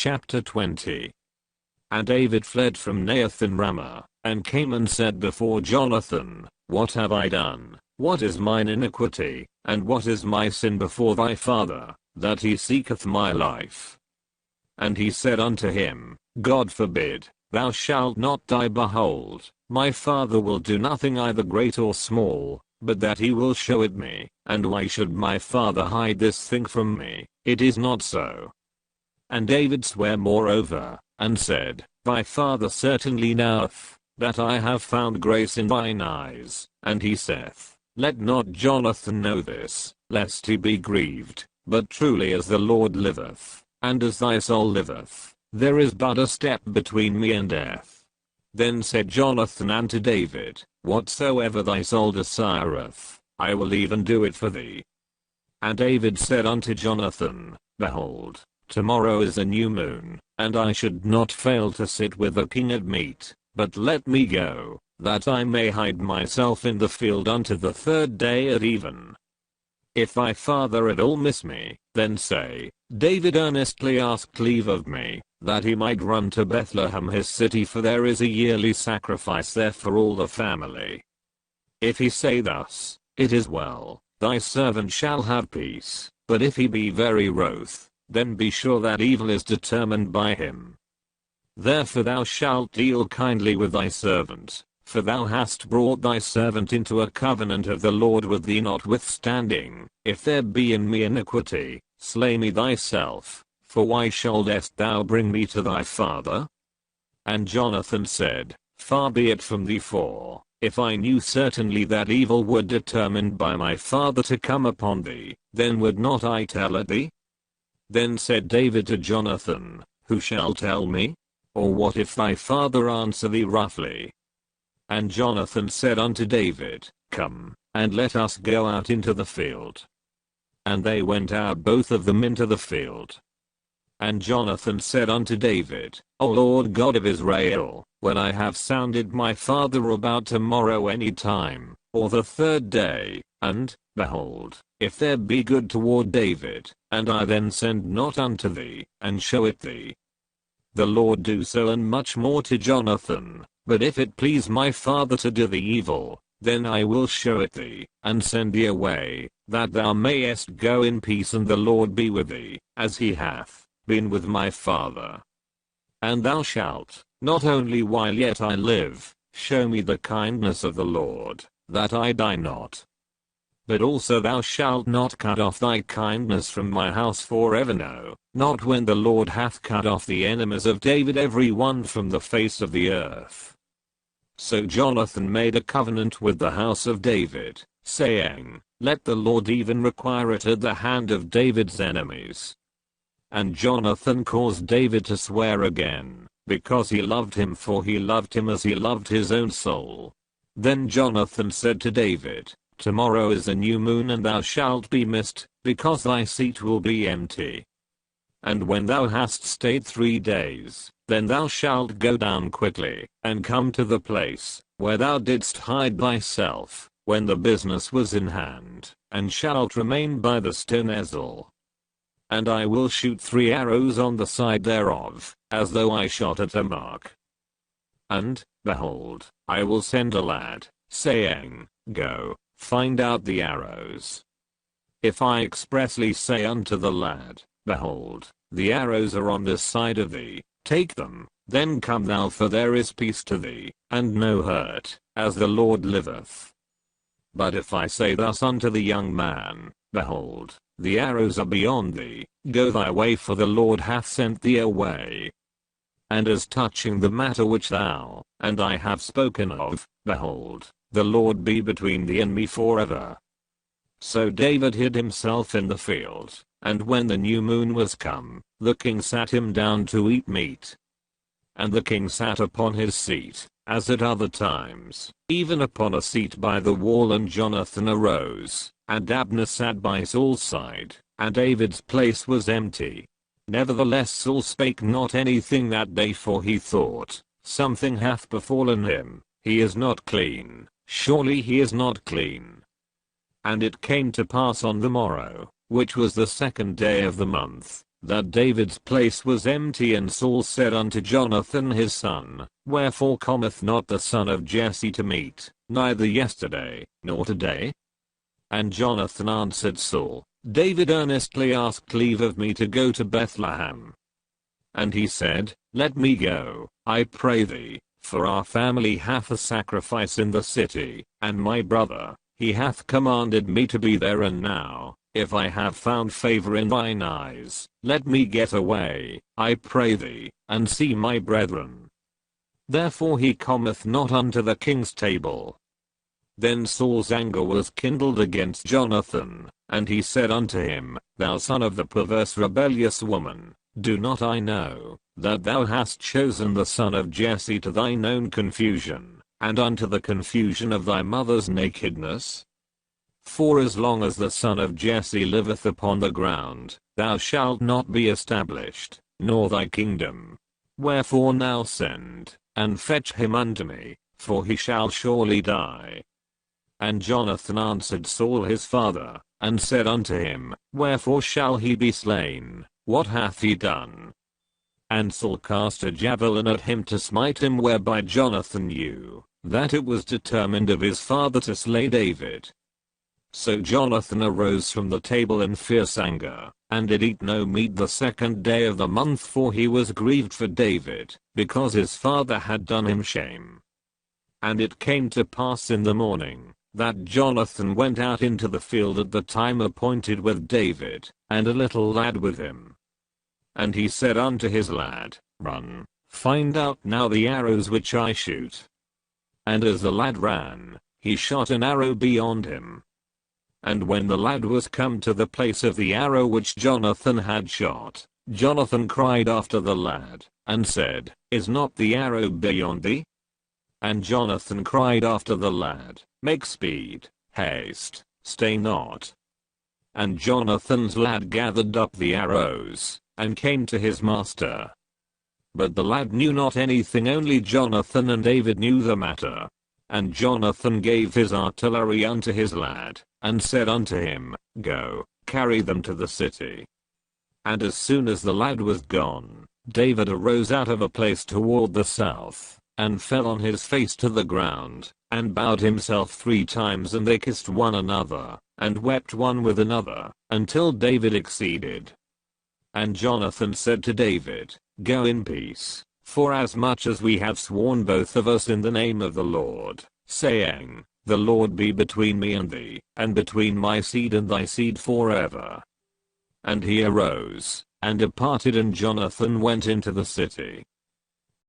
Chapter 20. And David fled from Naioth in Ramah, and came and said before Jonathan, What have I done? What is mine iniquity, and what is my sin before thy father, that he seeketh my life? And he said unto him, God forbid, thou shalt not die. Behold, my father will do nothing either great or small, but that he will show it me. And why should my father hide this thing from me? It is not so. And David sware moreover, and said, Thy father certainly knoweth, that I have found grace in thine eyes. And he saith, Let not Jonathan know this, lest he be grieved. But truly as the Lord liveth, and as thy soul liveth, there is but a step between me and death. Then said Jonathan unto David, Whatsoever thy soul desireth, I will even do it for thee. And David said unto Jonathan, Behold, tomorrow is a new moon, and I should not fail to sit with the king at meat, but let me go, that I may hide myself in the field unto the third day at even. If thy father at all miss me, then say, David earnestly asked leave of me, that he might run to Bethlehem his city, for there is a yearly sacrifice there for all the family. If he say thus, It is well, thy servant shall have peace, but if he be very wroth, then be sure that evil is determined by him. Therefore thou shalt deal kindly with thy servant, for thou hast brought thy servant into a covenant of the Lord with thee. Notwithstanding, if there be in me iniquity, slay me thyself, for why shouldest thou bring me to thy father? And Jonathan said, Far be it from thee, for, if I knew certainly that evil were determined by my father to come upon thee, then would not I tell it thee? Then said David to Jonathan, Who shall tell me? Or what if thy father answer thee roughly? And Jonathan said unto David, Come, and let us go out into the field. And they went out both of them into the field. And Jonathan said unto David, O Lord God of Israel, when I have sounded my father about tomorrow any time, or the third day, and, behold, if there be good toward David, and I then send not unto thee, and show it thee, the Lord do so and much more to Jonathan. But if it please my father to do thee evil, then I will show it thee, and send thee away, that thou mayest go in peace, and the Lord be with thee, as he hath been with my father. And thou shalt, not only while yet I live, show me the kindness of the Lord, that I die not. But also thou shalt not cut off thy kindness from my house forever, no, not when the Lord hath cut off the enemies of David every one from the face of the earth. So Jonathan made a covenant with the house of David, saying, Let the Lord even require it at the hand of David's enemies. And Jonathan caused David to swear again, because he loved him, for he loved him as he loved his own soul. Then Jonathan said to David, Tomorrow is a new moon, and thou shalt be missed, because thy seat will be empty. And when thou hast stayed 3 days, then thou shalt go down quickly, and come to the place, where thou didst hide thyself, when the business was in hand, and shalt remain by the stone Ezel. And I will shoot 3 arrows on the side thereof, as though I shot at a mark. And, behold, I will send a lad, saying, Go, find out the arrows. If I expressly say unto the lad, Behold, the arrows are on this side of thee, take them, then come thou, for there is peace to thee, and no hurt, as the Lord liveth. But if I say thus unto the young man, Behold, the arrows are beyond thee, go thy way, for the Lord hath sent thee away. And as touching the matter which thou and I have spoken of, behold, the Lord be between thee and me forever. So David hid himself in the field, and when the new moon was come, the king sat him down to eat meat. And the king sat upon his seat, as at other times, even upon a seat by the wall, and Jonathan arose, and Abner sat by Saul's side, and David's place was empty. Nevertheless Saul spake not anything that day, for he thought, Something hath befallen him, he is not clean, surely he is not clean. And it came to pass on the morrow, which was the 2nd day of the month, that David's place was empty, and Saul said unto Jonathan his son, Wherefore cometh not the son of Jesse to meet, neither yesterday, nor today? And Jonathan answered Saul, David earnestly asked leave of me to go to Bethlehem. And he said, Let me go, I pray thee, for our family hath a sacrifice in the city, and my brother, he hath commanded me to be there. And now, if I have found favor in thine eyes, let me get away, I pray thee, and see my brethren. Therefore he cometh not unto the king's table. Then Saul's anger was kindled against Jonathan, and he said unto him, Thou son of the perverse rebellious woman, do not I know, that thou hast chosen the son of Jesse to thine own confusion, and unto the confusion of thy mother's nakedness? For as long as the son of Jesse liveth upon the ground, thou shalt not be established, nor thy kingdom. Wherefore now send, and fetch him unto me, for he shall surely die. And Jonathan answered Saul his father, and said unto him, Wherefore shall he be slain? What hath he done? And Saul cast a javelin at him to smite him, whereby Jonathan knew that it was determined of his father to slay David. So Jonathan arose from the table in fierce anger, and did eat no meat the second day of the month, for he was grieved for David, because his father had done him shame. And it came to pass in the morning, that Jonathan went out into the field at the time appointed with David, and a little lad with him. And he said unto his lad, Run, find out now the arrows which I shoot. And as the lad ran, he shot an arrow beyond him. And when the lad was come to the place of the arrow which Jonathan had shot, Jonathan cried after the lad, and said, Is not the arrow beyond thee? And Jonathan cried after the lad, Make speed, haste, stay not. And Jonathan's lad gathered up the arrows, and came to his master. But the lad knew not anything, only Jonathan and David knew the matter. And Jonathan gave his artillery unto his lad, and said unto him, Go, carry them to the city. And as soon as the lad was gone, David arose out of a place toward the south, and fell on his face to the ground, and bowed himself 3 times, and they kissed one another, and wept one with another, until David exceeded. And Jonathan said to David, Go in peace, for as much as we have sworn both of us in the name of the Lord, saying, The Lord be between me and thee, and between my seed and thy seed forever. And he arose, and departed, and Jonathan went into the city.